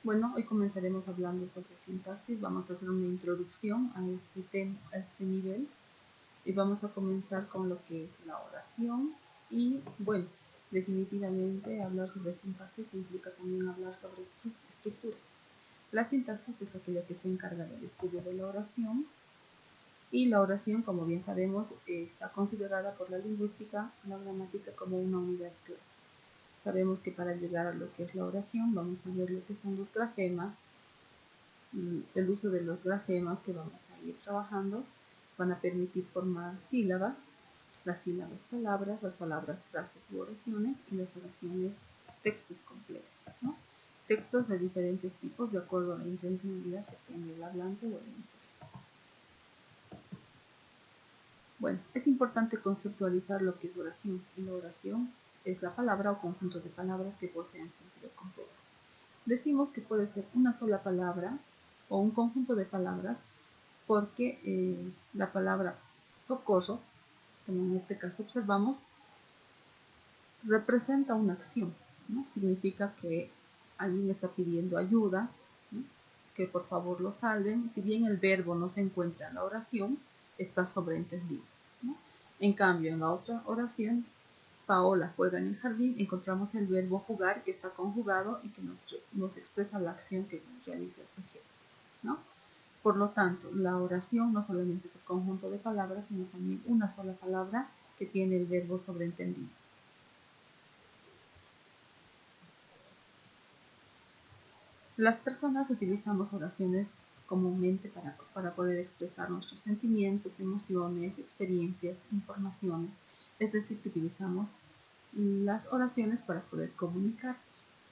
Bueno, hoy comenzaremos hablando sobre sintaxis. Vamos a hacer una introducción a este nivel y vamos a comenzar con lo que es la oración. Y bueno, definitivamente hablar sobre sintaxis implica también hablar sobre estructura. La sintaxis es aquella que se encarga del estudio de la oración, y la oración, como bien sabemos, está considerada por la lingüística, la gramática, como una unidad clave. Sabemos que para llegar a lo que es la oración vamos a ver lo que son los grafemas. El uso de los grafemas que vamos a ir trabajando van a permitir formar sílabas, las sílabas palabras, las palabras frases u oraciones, y las oraciones textos completos, ¿no? Textos de diferentes tipos de acuerdo a la intencionalidad que tenga el hablante o el emisor. Bueno, es importante conceptualizar lo que es oración. Y la oración es la palabra o conjunto de palabras que poseen sentido completo. Decimos que puede ser una sola palabra o un conjunto de palabras porque la palabra socorro, como en este caso observamos, representa una acción, ¿no? Significa que alguien está pidiendo ayuda, ¿no? Que por favor lo salven. Si bien el verbo no se encuentra en la oración, está sobreentendido, ¿no? En cambio, en la otra oración, Paola juega en el jardín, encontramos el verbo jugar, que está conjugado y que nos expresa la acción que realiza el sujeto, ¿no? Por lo tanto, la oración no solamente es el conjunto de palabras, sino también una sola palabra que tiene el verbo sobreentendido. Las personas utilizamos oraciones comúnmente para poder expresar nuestros sentimientos, emociones, experiencias, informaciones. Es decir, que utilizamos las oraciones para poder comunicar,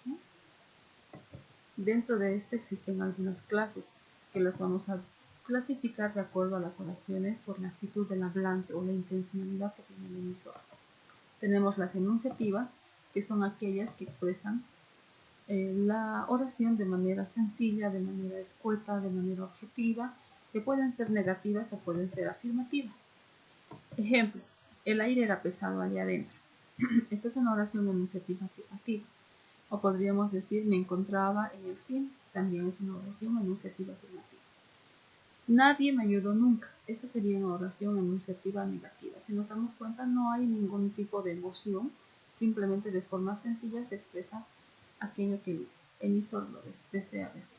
¿no? Dentro de este existen algunas clases que las vamos a clasificar de acuerdo a las oraciones por la actitud del hablante o la intencionalidad que tiene el emisor. Tenemos las enunciativas, que son aquellas que expresan la oración de manera sencilla, de manera escueta, de manera objetiva, que pueden ser negativas o pueden ser afirmativas. Ejemplos: el aire era pesado allá adentro. Esta es una oración enunciativa afirmativa. O podríamos decir, me encontraba en el cine. También es una oración enunciativa afirmativa. Nadie me ayudó nunca. Esa sería una oración enunciativa negativa. Si nos damos cuenta, no hay ningún tipo de emoción. Simplemente de forma sencilla se expresa aquello que el emisor lo desea decir.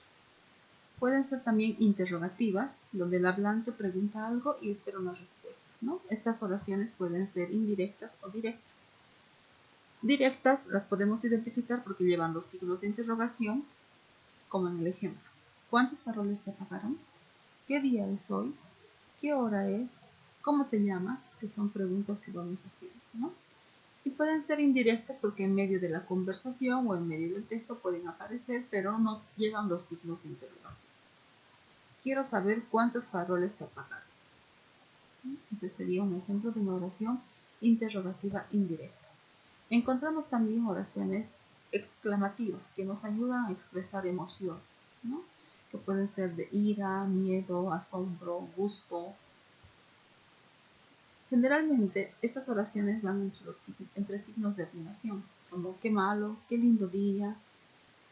Pueden ser también interrogativas, donde el hablante pregunta algo y espera una respuesta, ¿no? Estas oraciones pueden ser indirectas o directas. Directas las podemos identificar porque llevan los signos de interrogación, como en el ejemplo. ¿Cuántos faroles se apagaron? ¿Qué día es hoy? ¿Qué hora es? ¿Cómo te llamas? Que son preguntas que vamos haciendo, ¿no? Y pueden ser indirectas porque en medio de la conversación o en medio del texto pueden aparecer, pero no llevan los signos de interrogación. Quiero saber cuántos faroles se apagaron. Este sería un ejemplo de una oración interrogativa indirecta. Encontramos también oraciones exclamativas que nos ayudan a expresar emociones, ¿no? Que pueden ser de ira, miedo, asombro, gusto. Generalmente estas oraciones van entre signos de admiración, como qué malo, qué lindo día,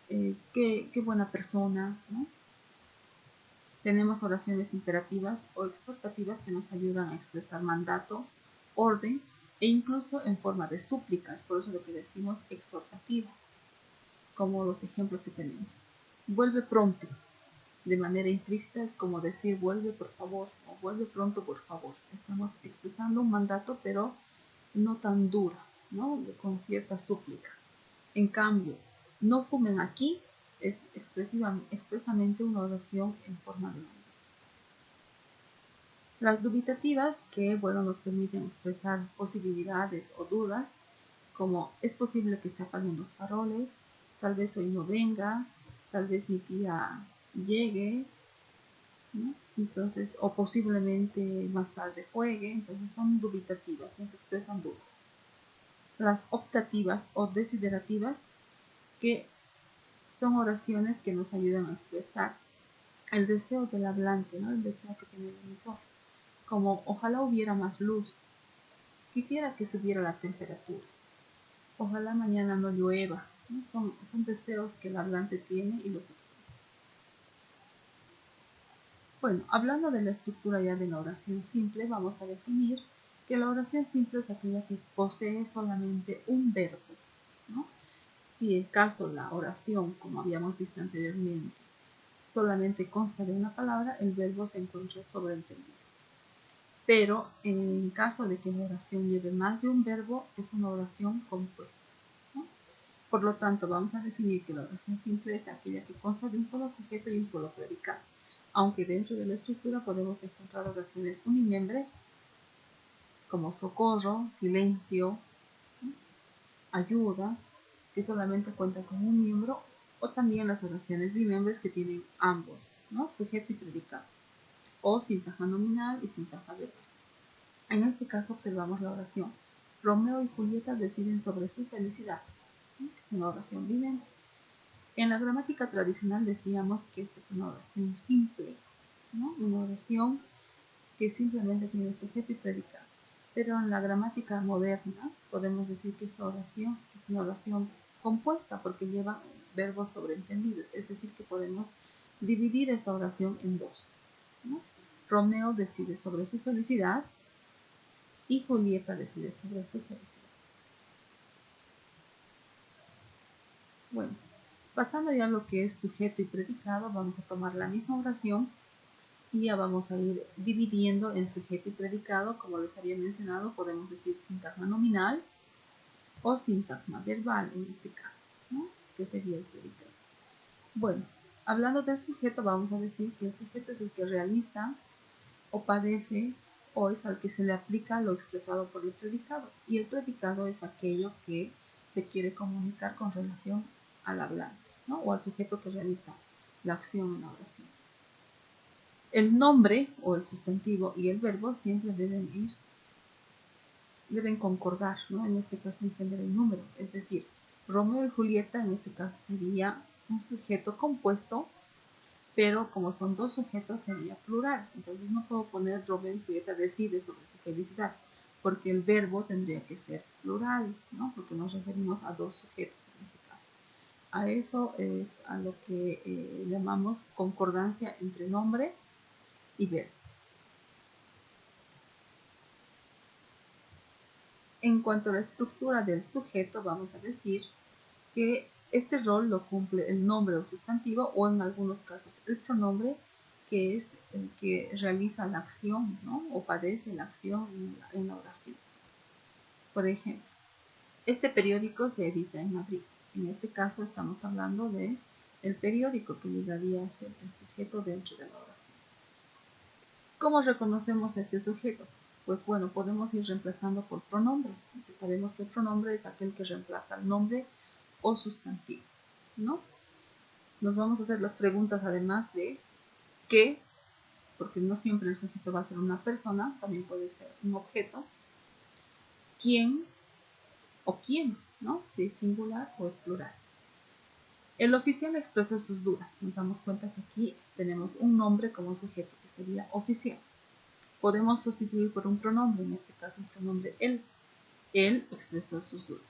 qué buena persona, ¿no? Tenemos oraciones imperativas o exhortativas que nos ayudan a expresar mandato, orden e incluso en forma de súplicas, por eso lo que decimos exhortativas, como los ejemplos que tenemos. Vuelve pronto. De manera implícita es como decir vuelve por favor o vuelve pronto por favor. Estamos expresando un mandato, pero no tan dura, ¿no? Con cierta súplica. En cambio, no fumen aquí es expresamente una oración en forma de mandato. Las dubitativas, que bueno, nos permiten expresar posibilidades o dudas, como es posible que se apaguen los faroles, tal vez hoy no venga, tal vez mi tía llegue, ¿no? Entonces, o posiblemente más tarde juegue. Entonces son dubitativas, nos expresan dudas. Las optativas o desiderativas, que son oraciones que nos ayudan a expresar el deseo del hablante, ¿no? El deseo que tiene el emisor, como ojalá hubiera más luz, quisiera que subiera la temperatura, ojalá mañana no llueva, ¿no? Son deseos que el hablante tiene y los expresa. Bueno, hablando de la estructura ya de la oración simple, vamos a definir que la oración simple es aquella que posee solamente un verbo, ¿no? Si en caso la oración, como habíamos visto anteriormente, solamente consta de una palabra, el verbo se encuentra sobreentendido. Pero en caso de que la oración lleve más de un verbo, es una oración compuesta, ¿no? Por lo tanto, vamos a definir que la oración simple es aquella que consta de un solo sujeto y un solo predicado. Aunque dentro de la estructura podemos encontrar oraciones unimembres como socorro, silencio, ¿no? Ayuda, que solamente cuentan con un miembro, o también las oraciones bimembres que tienen ambos, ¿no? Sujeto y predicado, o sintaxa nominal y sintaxa verbal. En este caso observamos la oración: Romeo y Julieta deciden sobre su felicidad, ¿no? Que es una oración bimembre. En la gramática tradicional decíamos que esta es una oración simple, ¿no? Una oración que simplemente tiene sujeto y predicado. Pero en la gramática moderna podemos decir que esta oración es una oración compuesta porque lleva verbos sobreentendidos, es decir, que podemos dividir esta oración en dos, ¿no? Romeo decide sobre su felicidad y Julieta decide sobre su felicidad. Bueno, pasando ya a lo que es sujeto y predicado, vamos a tomar la misma oración y ya vamos a ir dividiendo en sujeto y predicado. Como les había mencionado, podemos decir sintagma nominal o sintagma verbal en este caso, ¿no? Que sería el predicado. Bueno, hablando del sujeto, vamos a decir que el sujeto es el que realiza o padece o es al que se le aplica lo expresado por el predicado, y el predicado es aquello que se quiere comunicar con relación al hablante, ¿no? O al sujeto que realiza la acción en la oración. El nombre o el sustantivo y el verbo siempre deben concordar, ¿no? En este caso en género y número, es decir, Romeo y Julieta en este caso sería un sujeto compuesto, pero como son dos sujetos sería plural. Entonces no puedo poner Romeo y Julieta decide sobre su felicidad, porque el verbo tendría que ser plural, ¿no? Porque nos referimos a dos sujetos en este caso. A eso es a lo que llamamos concordancia entre nombre y verbo. En cuanto a la estructura del sujeto, vamos a decir que este rol lo cumple el nombre o sustantivo, o en algunos casos el pronombre, que es el que realiza la acción, ¿no? O padece la acción en la oración. Por ejemplo, este periódico se edita en Madrid. En este caso estamos hablando de el periódico, que llegaría a ser el sujeto dentro de la oración. ¿Cómo reconocemos a este sujeto? Pues bueno, podemos ir reemplazando por pronombres. Sabemos que el pronombre es aquel que reemplaza el nombre o sustantivo, ¿no? Nos vamos a hacer las preguntas además de qué, porque no siempre el sujeto va a ser una persona, también puede ser un objeto, quién o quiénes, ¿no? Si es singular o es plural. El oficial expresa sus dudas. Nos damos cuenta que aquí tenemos un nombre como sujeto, que sería oficial. Podemos sustituir por un pronombre, en este caso el pronombre él. Él expresó sus dudas.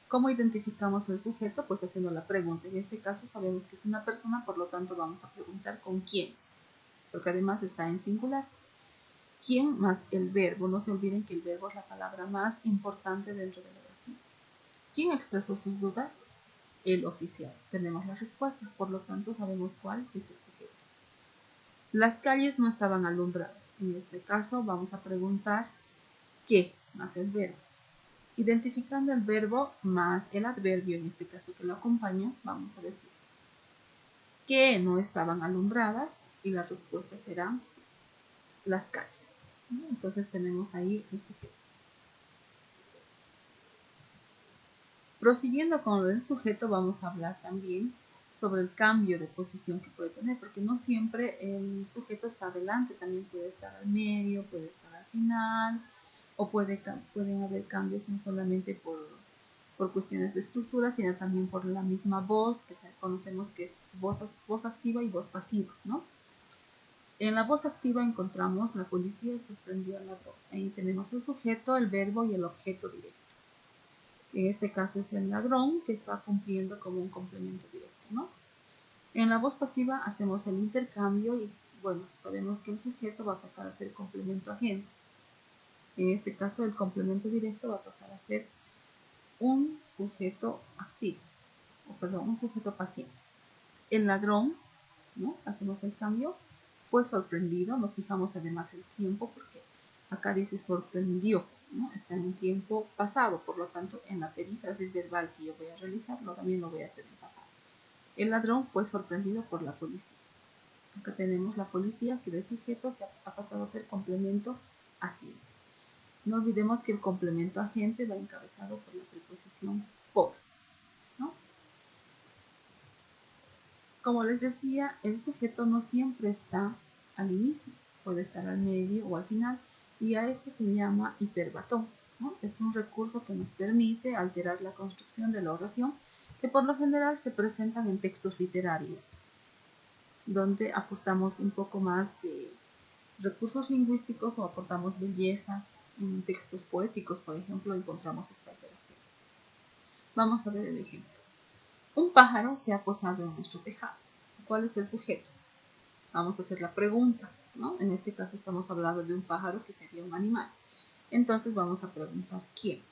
¿Cómo identificamos el sujeto? Pues haciendo la pregunta. En este caso sabemos que es una persona, por lo tanto vamos a preguntar con quién, porque además está en singular. ¿Quién más el verbo? No se olviden que el verbo es la palabra más importante dentro de la oración. ¿Quién expresó sus dudas? El oficial. Tenemos la respuesta, por lo tanto sabemos cuál es el sujeto. Las calles no estaban alumbradas. En este caso vamos a preguntar qué más el verbo. Identificando el verbo más el adverbio, en este caso que lo acompaña, vamos a decir que no estaban alumbradas, y la respuesta será las calles. Entonces tenemos ahí el sujeto. Prosiguiendo con el sujeto, vamos a hablar también sobre el cambio de posición que puede tener, porque no siempre el sujeto está adelante, también puede estar al medio, puede estar al final, o pueden haber cambios no solamente por cuestiones de estructura, sino también por la misma voz, que conocemos que es voz activa y voz pasiva, ¿no? En la voz activa encontramos la policía sorprendió al ladrón. Ahí tenemos el sujeto, el verbo y el objeto directo. En este caso es el ladrón que está cumpliendo como un complemento directo, ¿no? En la voz pasiva hacemos el intercambio y, bueno, sabemos que el sujeto va a pasar a ser complemento agente. En este caso, el complemento directo va a pasar a ser un sujeto activo, un sujeto pasivo. El ladrón, ¿no? Hacemos el cambio, fue sorprendido, nos fijamos además el tiempo porque acá dice sorprendió, ¿no? Está en un tiempo pasado, por lo tanto en la perífrasis verbal que yo voy a realizarlo también lo voy a hacer en pasado. El ladrón fue sorprendido por la policía. Acá tenemos la policía que de sujeto se ha pasado a ser complemento agente. No olvidemos que el complemento agente va encabezado por la preposición por, ¿no? Como les decía, el sujeto no siempre está al inicio, puede estar al medio o al final, y a esto se llama hiperbatón, ¿no? Es un recurso que nos permite alterar la construcción de la oración, que por lo general se presentan en textos literarios, donde aportamos un poco más de recursos lingüísticos o aportamos belleza. En textos poéticos, por ejemplo, encontramos esta alteración. Vamos a ver el ejemplo. Un pájaro se ha posado en nuestro tejado. ¿Cuál es el sujeto? Vamos a hacer la pregunta, ¿no? En este caso estamos hablando de un pájaro que sería un animal. Entonces vamos a preguntar ¿quién?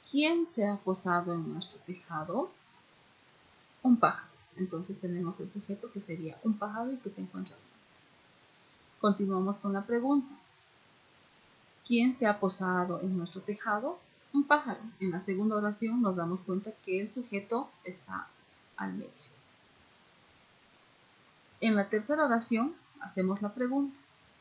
¿Quién se ha posado en nuestro tejado? Un pájaro. Entonces tenemos el sujeto que sería un pájaro y que se encuentra aquí. Continuamos con la pregunta. ¿Quién se ha posado en nuestro tejado? Un pájaro. En la segunda oración nos damos cuenta que el sujeto está al medio. En la tercera oración hacemos la pregunta.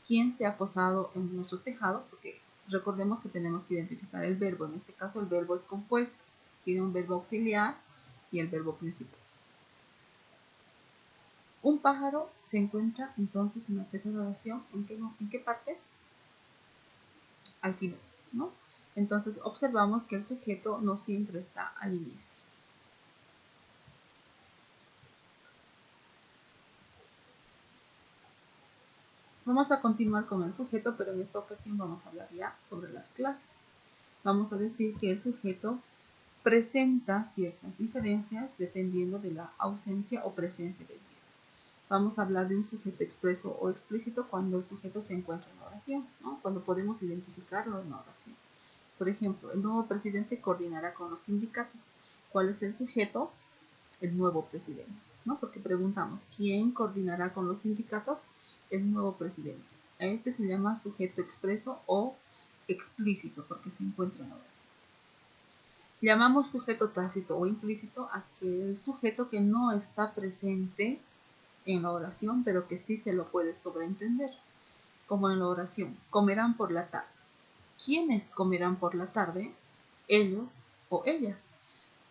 ¿Quién se ha posado en nuestro tejado? Porque recordemos que tenemos que identificar el verbo. En este caso el verbo es compuesto. Tiene un verbo auxiliar y el verbo principal. Un pájaro se encuentra entonces en la tercera oración. ¿En qué parte? Al final, ¿no? Entonces observamos que el sujeto no siempre está al inicio. Vamos a continuar con el sujeto, pero en esta ocasión vamos a hablar ya sobre las clases. Vamos a decir que el sujeto presenta ciertas diferencias dependiendo de la ausencia o presencia del mismo. Vamos a hablar de un sujeto expreso o explícito cuando el sujeto se encuentra en la oración, ¿no? Cuando podemos identificarlo en la oración. Por ejemplo, el nuevo presidente coordinará con los sindicatos. ¿Cuál es el sujeto? El nuevo presidente, ¿no? Porque preguntamos, ¿quién coordinará con los sindicatos? El nuevo presidente. A este se llama sujeto expreso o explícito porque se encuentra en la oración. Llamamos sujeto tácito o implícito a aquel sujeto que no está presente en la oración, pero que sí se lo puede sobreentender, como en la oración, comerán por la tarde. ¿Quiénes comerán por la tarde? Ellos o ellas.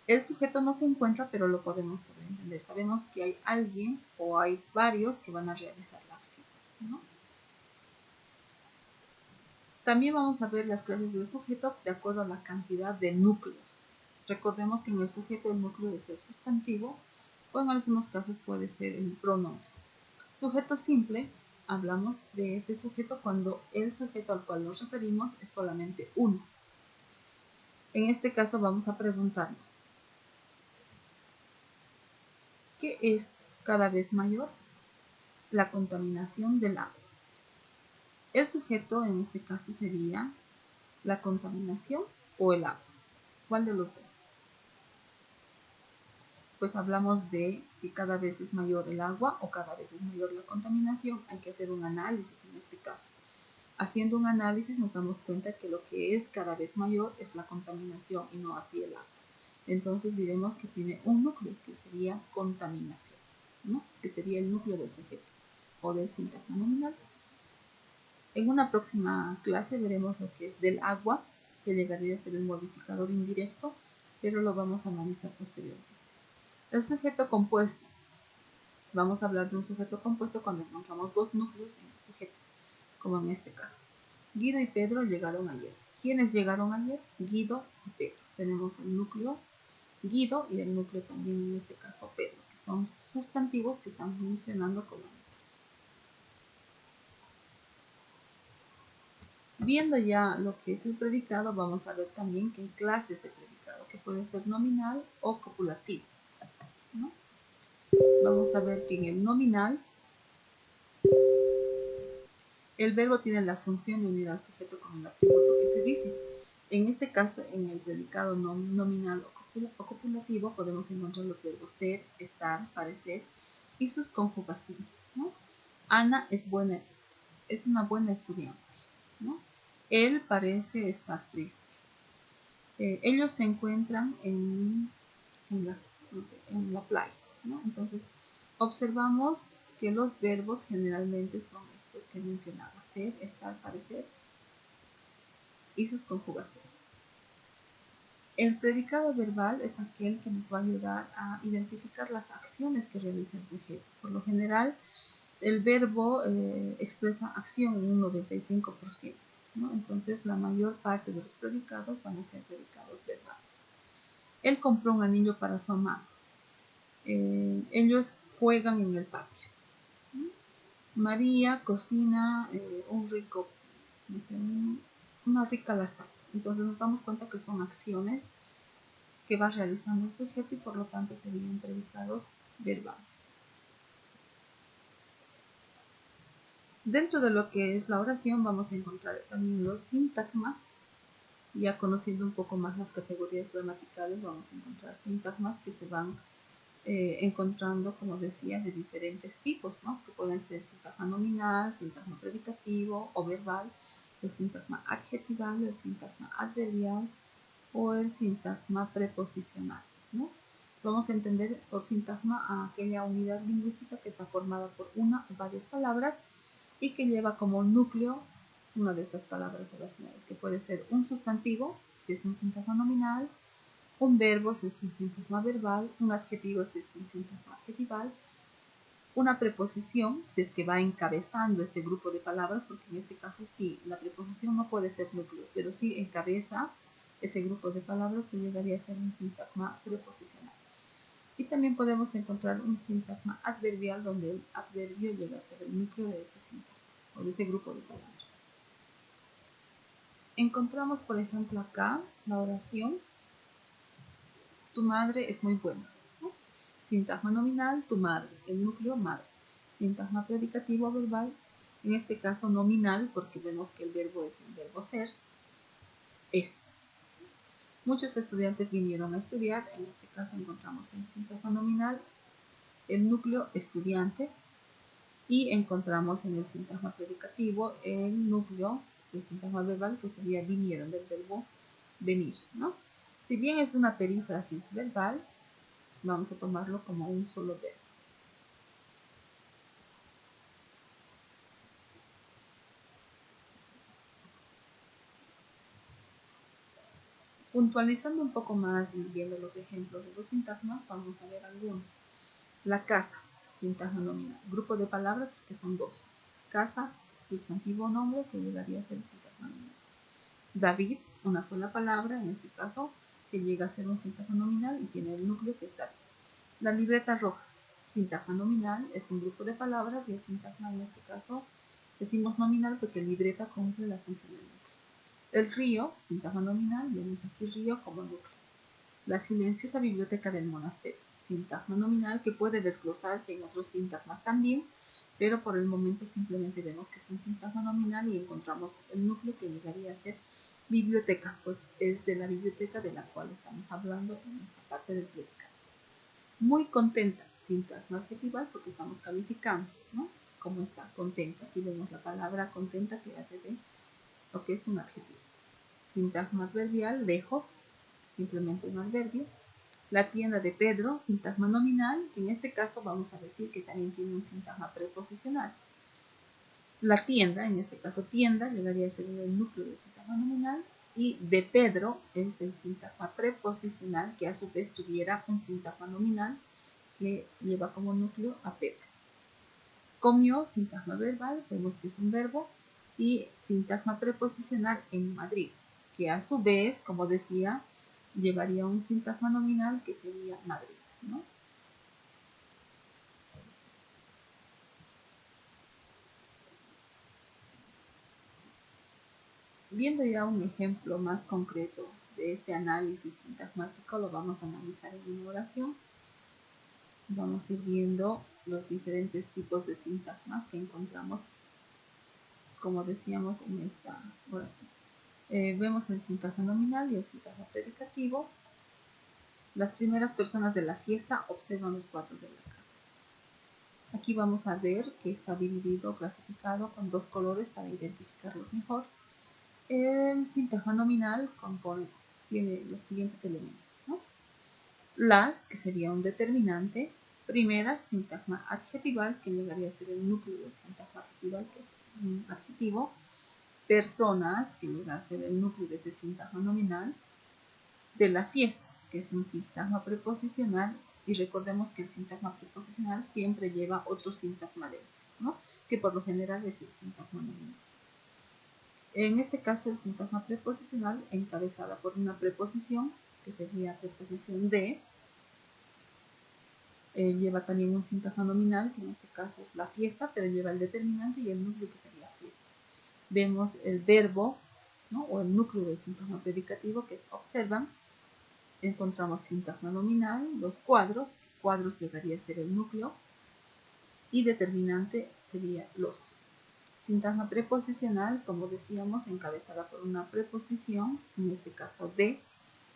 El sujeto no se encuentra, pero lo podemos sobreentender. Sabemos que hay alguien o hay varios que van a realizar la acción, ¿no? También vamos a ver las clases del sujeto de acuerdo a la cantidad de núcleos. Recordemos que en el sujeto el núcleo es el sustantivo o en algunos casos puede ser el pronombre. Sujeto simple, hablamos de este sujeto cuando el sujeto al cual nos referimos es solamente uno. En este caso vamos a preguntarnos, ¿qué es cada vez mayor? La contaminación del agua. El sujeto en este caso sería la contaminación o el agua. ¿Cuál de los dos? Pues hablamos de que cada vez es mayor el agua o cada vez es mayor la contaminación. Hay que hacer un análisis en este caso. Haciendo un análisis nos damos cuenta que lo que es cada vez mayor es la contaminación y no así el agua. Entonces diremos que tiene un núcleo que sería contaminación, ¿no? Que sería el núcleo del sujeto o del sintagma nominal. En una próxima clase veremos lo que es del agua, que llegaría a ser el modificador indirecto, pero lo vamos a analizar posteriormente. El sujeto compuesto. Vamos a hablar de un sujeto compuesto cuando encontramos dos núcleos en el sujeto, como en este caso. Guido y Pedro llegaron ayer. ¿Quiénes llegaron ayer? Guido y Pedro. Tenemos el núcleo Guido y el núcleo también en este caso Pedro, que son sustantivos que están funcionando como viendo ya lo que es el predicado, vamos a ver también que hay clases de predicado. que puede ser nominal o copulativo, ¿no? Vamos a ver que en el nominal el verbo tiene la función de unir al sujeto con el atributo que se dice. En este caso, en el predicado nominal o copulativo podemos encontrar los verbos ser, estar, parecer y sus conjugaciones, ¿no? Ana es una buena estudiante, ¿no? Él parece estar triste. Ellos se encuentran en la playa, ¿no? Entonces, observamos que los verbos generalmente son estos que mencionaba: ser, estar, parecer y sus conjugaciones. El predicado verbal es aquel que nos va a ayudar a identificar las acciones que realiza el sujeto. Por lo general, el verbo expresa acción en un 95%, ¿no? Entonces, la mayor parte de los predicados van a ser predicados verbales. Él compró un anillo para su amado. Ellos juegan en el patio. María cocina una rica lasaña. Entonces nos damos cuenta que son acciones que va realizando el sujeto y por lo tanto serían predicados verbales. Dentro de lo que es la oración vamos a encontrar también los sintagmas. Ya conociendo un poco más las categorías gramaticales, vamos a encontrar sintagmas que se van encontrando, como decía, de diferentes tipos, ¿no? Que pueden ser sintagma nominal, sintagma predicativo o verbal, el sintagma adjetival, el sintagma adverbial o el sintagma preposicional, ¿no? Vamos a entender por sintagma a aquella unidad lingüística que está formada por una o varias palabras y que lleva como núcleo una de estas palabras relacionadas, que puede ser un sustantivo, que es un sintagma nominal, un verbo si es un sintagma verbal, un adjetivo si es un sintagma adjetival, una preposición si es que va encabezando este grupo de palabras, porque en este caso sí, la preposición no puede ser núcleo, pero sí encabeza ese grupo de palabras que llegaría a ser un sintagma preposicional. Y también podemos encontrar un sintagma adverbial donde el adverbio llega a ser el núcleo de ese sintagma o de ese grupo de palabras. Encontramos, por ejemplo, acá la oración: tu madre es muy buena, ¿no? Sintagma nominal, tu madre, el núcleo madre. Sintagma predicativo verbal, en este caso nominal, porque vemos que el verbo es el verbo ser, es. Muchos estudiantes vinieron a estudiar, en este caso encontramos el sintagma nominal, el núcleo estudiantes, y encontramos en el sintagma predicativo el núcleo del sintagma verbal, que sería vinieron, del verbo venir, ¿no? Si bien es una perífrasis verbal, vamos a tomarlo como un solo verbo. Puntualizando un poco más y viendo los ejemplos de los sintagmas, vamos a ver algunos. La casa, sintagma nominal. Grupo de palabras que son dos. Casa, sustantivo o nombre, que llegaría a ser sintagma nominal. David, una sola palabra, en este caso, que llega a ser un sintagma nominal y tiene el núcleo que es David. La libreta roja, sintagma nominal, es un grupo de palabras y el sintagma en este caso decimos nominal porque libreta cumple la función del núcleo. El río, sintagma nominal, vemos aquí río como núcleo. La silenciosa biblioteca del monasterio, sintagma nominal que puede desglosarse en otros sintagmas también, pero por el momento simplemente vemos que es un sintagma nominal y encontramos el núcleo que llegaría a ser biblioteca, pues es de la biblioteca de la cual estamos hablando en esta parte del predicado. Muy contenta, sintagma adjetival porque estamos calificando, ¿no? Cómo está contenta. Aquí vemos la palabra contenta que hace de lo que es un adjetivo. Sintagma adverbial, lejos, simplemente un adverbio. La tienda de Pedro, sintagma nominal, que en este caso vamos a decir que también tiene un sintagma preposicional. La tienda, en este caso tienda, llegaría a ser el núcleo del sintagma nominal, y de Pedro es el sintagma preposicional que a su vez tuviera un sintagma nominal que lleva como núcleo a Pedro. Comió, sintagma verbal, vemos que es un verbo, y sintagma preposicional en Madrid, que a su vez, como decía, llevaría un sintagma nominal que sería Madrid, ¿no? Viendo ya un ejemplo más concreto de este análisis sintagmático lo vamos a analizar en una oración. Vamos a ir viendo los diferentes tipos de sintagmas que encontramos, como decíamos, en esta oración. Vemos el sintagma nominal y el sintagma predicativo. Las primeras personas de la fiesta observan los cuadros de la casa. Aquí vamos a ver que está dividido, clasificado con dos colores para identificarlos mejor. El sintagma nominal tiene los siguientes elementos, ¿no? Las, que sería un determinante. Primera, sintagma adjetival, que llegaría a ser el núcleo del sintagma adjetival, que es un adjetivo. Personas, que llega a ser el núcleo de ese sintagma nominal. De la fiesta, que es un sintagma preposicional, y recordemos que el sintagma preposicional siempre lleva otro sintagma dentro, ¿no? Que por lo general es el sintagma nominal. En este caso, el sintagma preposicional, encabezada por una preposición, que sería preposición de, lleva también un sintagma nominal, que en este caso es la fiesta, pero lleva el determinante y el núcleo, que sería fiesta. Vemos el verbo, ¿no? O el núcleo del sintagma predicativo, que es observan. Encontramos sintagma nominal, los cuadros llegaría a ser el núcleo, y determinante sería los. Sintagma preposicional, como decíamos, encabezada por una preposición, en este caso de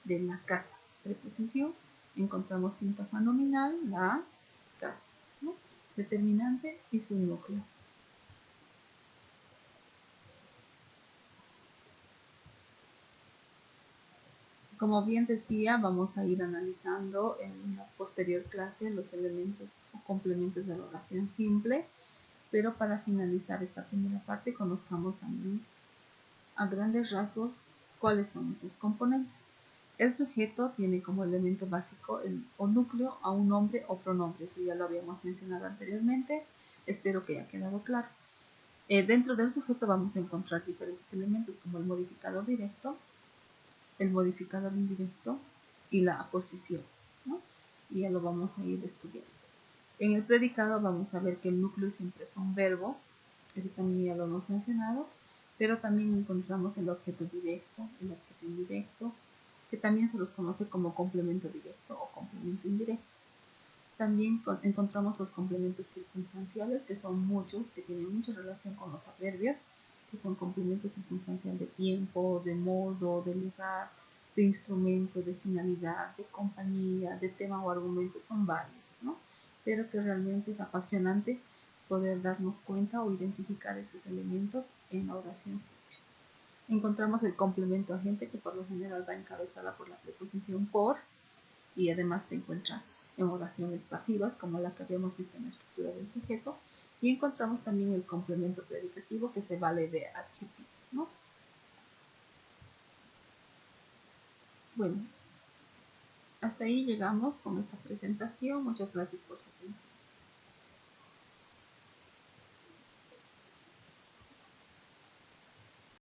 la casa. Preposición, encontramos sintagma nominal, la casa, ¿no? Determinante y su núcleo. Como bien decía, vamos a ir analizando en la posterior clase los elementos o complementos de la oración simple, pero para finalizar esta primera parte conozcamos también a grandes rasgos cuáles son esos componentes. El sujeto tiene como elemento básico o núcleo a un nombre o pronombre, eso ya lo habíamos mencionado anteriormente, espero que haya quedado claro. Dentro del sujeto vamos a encontrar diferentes elementos como el modificador directo, el modificador indirecto y la aposición, ¿no? Y ya lo vamos a ir estudiando. En el predicado vamos a ver que el núcleo siempre es un verbo, eso también ya lo hemos mencionado, pero también encontramos el objeto directo, el objeto indirecto, que también se los conoce como complemento directo o complemento indirecto. También encontramos los complementos circunstanciales, que son muchos, que tienen mucha relación con los adverbios, que son complementos circunstanciales de tiempo, de modo, de lugar, de instrumento, de finalidad, de compañía, de tema o argumento, son varios, ¿no? Pero que realmente es apasionante poder darnos cuenta o identificar estos elementos en la oración simple. Encontramos el complemento agente, que por lo general va encabezada por la preposición por, y además se encuentra en oraciones pasivas, como la que habíamos visto en la estructura del sujeto, y encontramos también el complemento predicativo, que se vale de adjetivos, ¿no? Bueno, hasta ahí llegamos con esta presentación. Muchas gracias por su atención.